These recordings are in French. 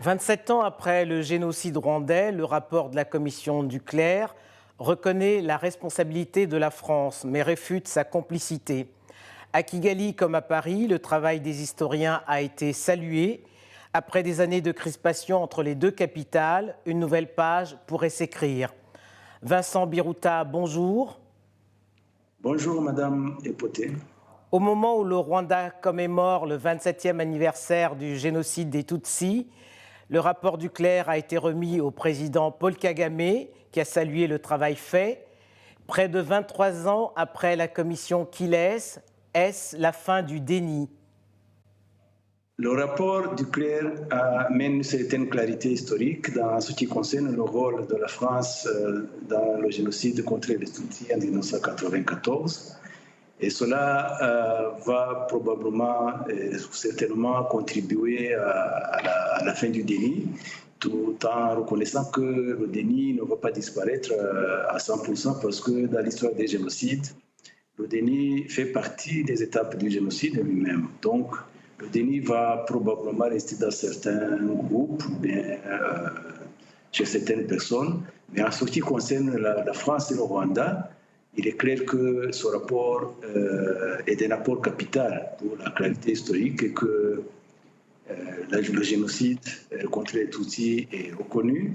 27 ans après le génocide rwandais, le rapport de la commission Duclerc reconnaît la responsabilité de la France, mais réfute sa complicité. À Kigali comme à Paris, le travail des historiens a été salué. Après des années de crispation entre les deux capitales, une nouvelle page pourrait s'écrire. Vincent Biruta, bonjour. Bonjour Madame Epoté. Au moment où le Rwanda commémore le 27e anniversaire du génocide des Tutsis, le rapport Duclerc a été remis au président Paul Kagame, qui a salué le travail fait. Près de 23 ans après la commission Kiles, est-ce la fin du déni? Le rapport Duclerc amène une certaine clarité historique dans ce qui concerne le rôle de la France dans le génocide contre les Tutsis en 1994. Et cela va probablement, certainement contribuer à la fin du déni, tout en reconnaissant que le déni ne va pas disparaître à 100% parce que dans l'histoire des génocides, le déni fait partie des étapes du génocide lui-même. Donc, le déni va probablement rester dans certains groupes, bien, chez certaines personnes. Mais en ce qui concerne la France et le Rwanda, il est clair que ce rapport est un apport capital pour la clarité historique et que le génocide contre les Tutsis est reconnu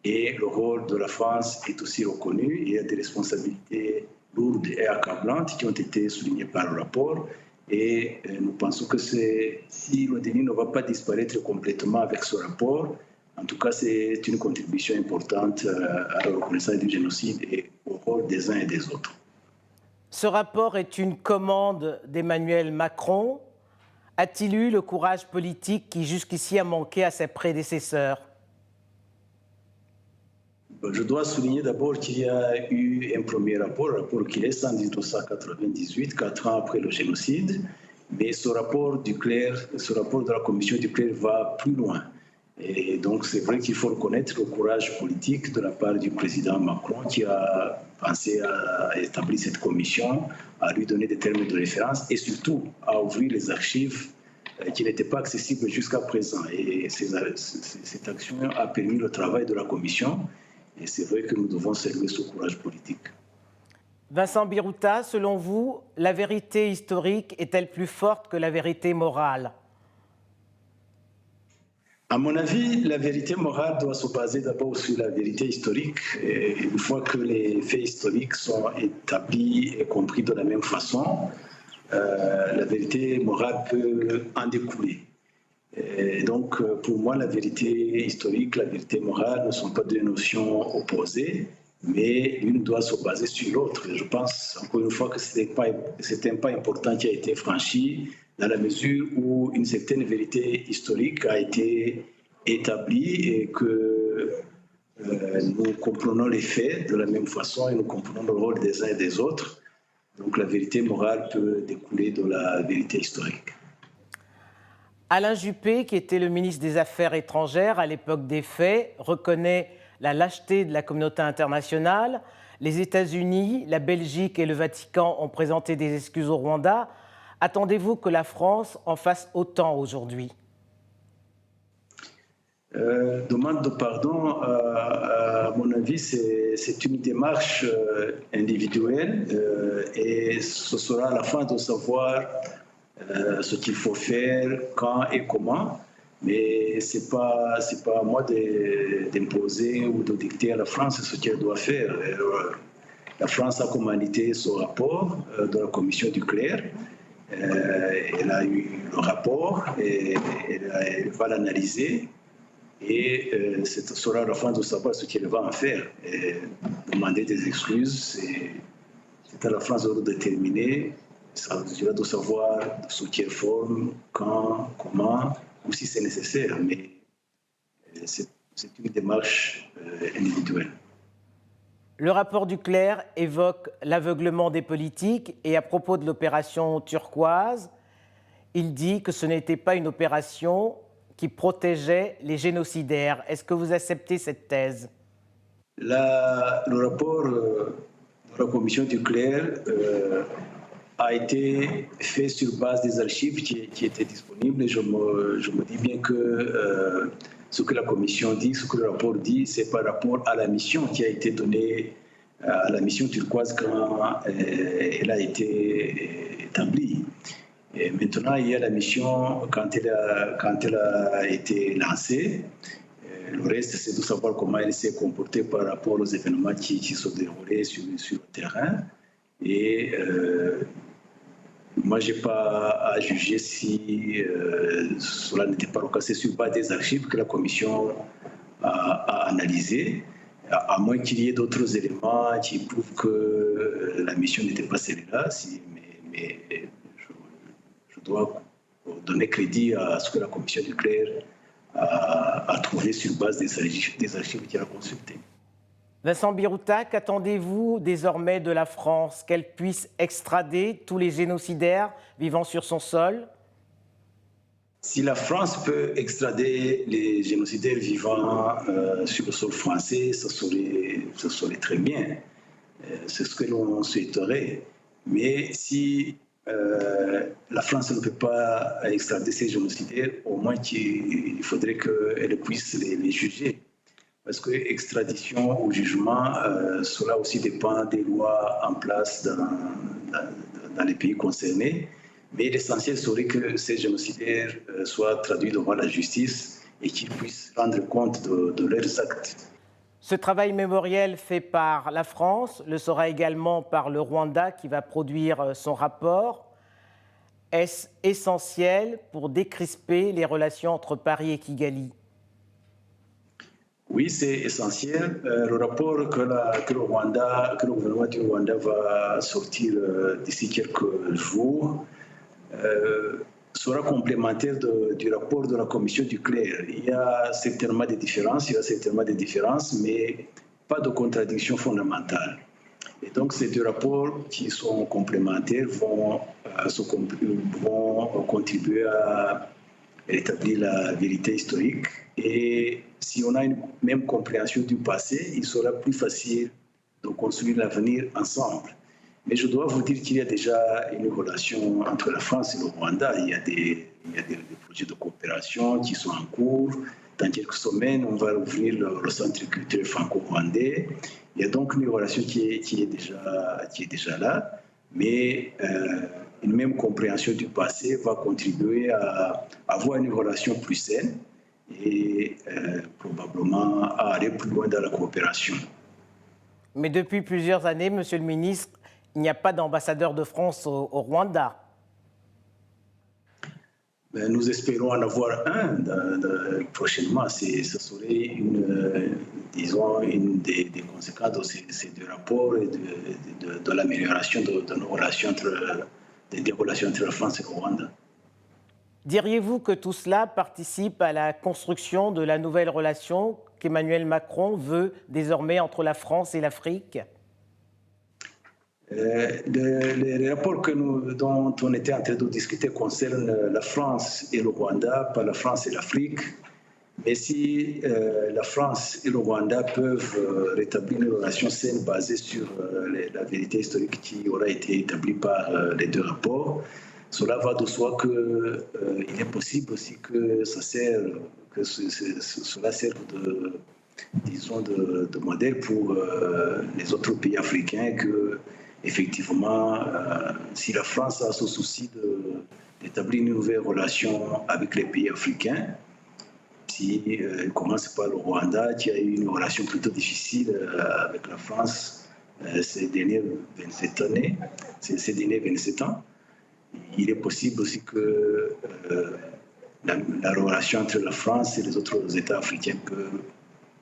et le rôle de la France est aussi reconnu. Il y a des responsabilités lourdes et accablantes qui ont été soulignées par le rapport. Et nous pensons que si le déni ne va pas disparaître complètement avec ce rapport, en tout cas, c'est une contribution importante à la reconnaissance du génocide et au rôle des uns et des autres. Ce rapport est une commande d'Emmanuel Macron. A-t-il eu le courage politique qui jusqu'ici a manqué à ses prédécesseurs? Je dois souligner d'abord qu'il y a eu un premier rapport, le rapport Kiles en 1998, 4 ans après le génocide. Mais ce rapport de la commission Duclerc va plus loin. Et donc, c'est vrai qu'il faut reconnaître le courage politique de la part du président Macron qui a pensé à établir cette commission, à lui donner des termes de référence et surtout à ouvrir les archives qui n'étaient pas accessibles jusqu'à présent. Et cette action a permis le travail de la commission. Et c'est vrai que nous devons saluer ce courage politique. Vincent Biruta, selon vous, la vérité historique est-elle plus forte que la vérité morale? À mon avis, la vérité morale doit se baser d'abord sur la vérité historique. Et une fois que les faits historiques sont établis et compris de la même façon, la vérité morale peut en découler. Et donc, pour moi, la vérité historique, la vérité morale ne sont pas deux notions opposées, mais l'une doit se baser sur l'autre. Je pense, encore une fois, que c'est un pas important qui a été franchi dans la mesure où une certaine vérité historique a été établie et que nous comprenons les faits de la même façon et nous comprenons le rôle des uns et des autres. Donc, la vérité morale peut découler de la vérité historique. Alain Juppé, qui était le ministre des Affaires étrangères à l'époque des faits, reconnaît la lâcheté de la communauté internationale. Les États-Unis, la Belgique et le Vatican ont présenté des excuses au Rwanda. Attendez-vous que la France en fasse autant aujourd'hui? Demande de pardon, à mon avis, c'est une démarche individuelle et ce sera à la fin de savoir ce qu'il faut faire, quand et comment, mais c'est pas à moi d'imposer ou de dicter à la France ce qu'elle doit faire. La France a commandité ce rapport de la commission Duclerc. Elle a eu le rapport et elle va l'analyser et ce sera à la fin de savoir ce qu'elle va en faire. Et demander des excuses, c'est à la France de déterminer. Ça sera de savoir sous quelle forme, quand, comment, ou si c'est nécessaire, mais c'est une démarche individuelle. Le rapport Duclerc évoque l'aveuglement des politiques et à propos de l'opération turquoise, il dit que ce n'était pas une opération qui protégeait les génocidaires. Est-ce que vous acceptez cette thèse? Le rapport de la commission Duclerc a été fait sur base des archives qui étaient disponibles. Et je me dis bien que ce que la commission dit, ce que le rapport dit, c'est par rapport à la mission qui a été donnée, à la mission turquoise quand elle a été établie. Et maintenant, il y a la mission quand elle a été lancée. Le reste, c'est de savoir comment elle s'est comportée par rapport aux événements qui se déroulaient sur le terrain. Et moi, je n'ai pas à juger si cela n'était pas le cas. C'est sur base des archives que la commission a analysé, à moins qu'il y ait d'autres éléments qui prouvent que la mission n'était pas celle-là. Mais je dois donner crédit à ce que la commission du clerc a trouvé sur base des archives qu'elle a consultées. Vincent Biruta, qu'attendez-vous désormais de la France? Qu'elle puisse extrader tous les génocidaires vivant sur son sol? Si la France peut extrader les génocidaires vivant sur le sol français, ça serait très bien. C'est ce que l'on souhaiterait. Mais si la France ne peut pas extrader ces génocidaires, au moins il faudrait qu'elle puisse les juger. Parce que extradition ou jugement, cela aussi dépend des lois en place dans les pays concernés. Mais l'essentiel serait que ces génocidaires soient traduits devant la justice et qu'ils puissent rendre compte de leurs actes. Ce travail mémoriel fait par la France le sera également par le Rwanda qui va produire son rapport. Est-ce essentiel pour décrisper les relations entre Paris et Kigali? Oui, c'est essentiel. Le rapport que le gouvernement du Rwanda va sortir d'ici quelques jours sera complémentaire du rapport de la commission du clerc. Il y a certainement des différences, mais pas de contradiction fondamentale. Et donc, ces deux rapports qui sont complémentaires vont contribuer à établir la vérité historique. Et si on a une même compréhension du passé, il sera plus facile de construire l'avenir ensemble. Mais je dois vous dire qu'il y a déjà une relation entre la France et le Rwanda. Il y a des projets de coopération qui sont en cours. Dans quelques semaines, on va ouvrir le centre culturel franco-rwandais. Il y a donc une relation qui est déjà là. Mais une même compréhension du passé va contribuer à avoir une relation plus saine et probablement à aller plus loin dans la coopération. Mais depuis plusieurs années, Monsieur le ministre, il n'y a pas d'ambassadeur de France au Rwanda. Nous espérons en avoir un prochainement. Ce serait une des conséquences de ces deux rapports et de l'amélioration de nos relations des relations entre la France et le Rwanda. Diriez-vous que tout cela participe à la construction de la nouvelle relation qu'Emmanuel Macron veut désormais entre la France et l'Afrique? Les rapports dont on était en train de discuter concernent la France et le Rwanda, pas la France et l'Afrique. Mais si la France et le Rwanda peuvent rétablir une relation saine basée sur la vérité historique qui aura été établie par les deux rapports, cela va de soi qu'il est possible aussi que cela serve de modèle pour les autres pays africains que effectivement, si la France a ce souci d'établir une nouvelle relation avec les pays africains, si elle commence par le Rwanda, qui a eu une relation plutôt difficile avec la France ces derniers 27 ans, il est possible aussi que la relation entre la France et les autres États africains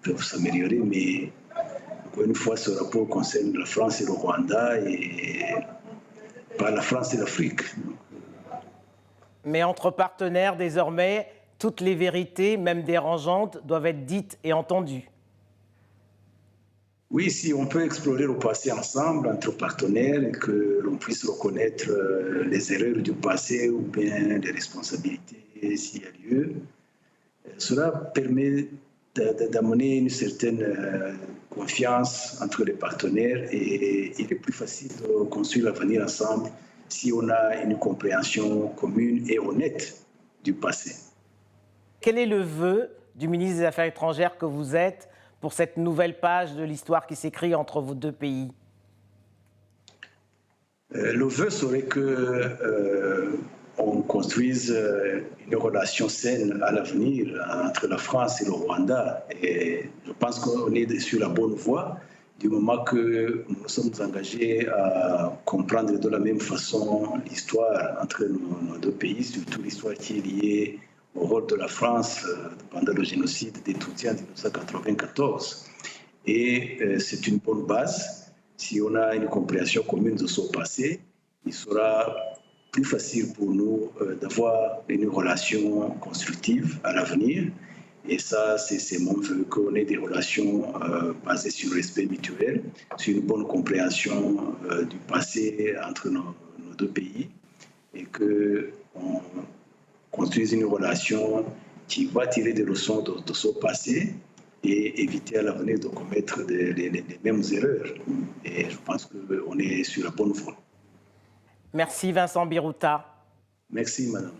peuvent s'améliorer, mais encore une fois, ce rapport concerne la France et le Rwanda et pas la France et l'Afrique. Mais entre partenaires, désormais, toutes les vérités, même dérangeantes, doivent être dites et entendues. Oui, si on peut explorer le passé ensemble, entre partenaires, et que l'on puisse reconnaître les erreurs du passé ou bien les responsabilités s'il y a lieu, cela permet d'amener une certaine confiance entre les partenaires et il est plus facile de construire l'avenir ensemble si on a une compréhension commune et honnête du passé. Quel est le vœu du ministre des Affaires étrangères que vous êtes pour cette nouvelle page de l'histoire qui s'écrit entre vos deux pays? Le vœu serait qu'on construise une relation saine à l'avenir entre la France et le Rwanda. Et je pense qu'on est sur la bonne voie du moment que nous sommes engagés à comprendre de la même façon l'histoire entre nos deux pays, surtout l'histoire qui est liée au rôle de la France pendant le génocide des Tutsis en 1994. Et c'est une bonne base. Si on a une compréhension commune de son passé, il sera plus facile pour nous d'avoir une relation constructive à l'avenir. Et ça, c'est mon vœu, qu'on ait des relations basées sur le respect mutuel, sur une bonne compréhension du passé entre nos deux pays, et qu'on construise une relation qui va tirer des leçons de son passé et éviter à l'avenir de commettre les mêmes erreurs. Et je pense qu'on est sur la bonne voie. Merci Vincent Biruta. Merci, madame.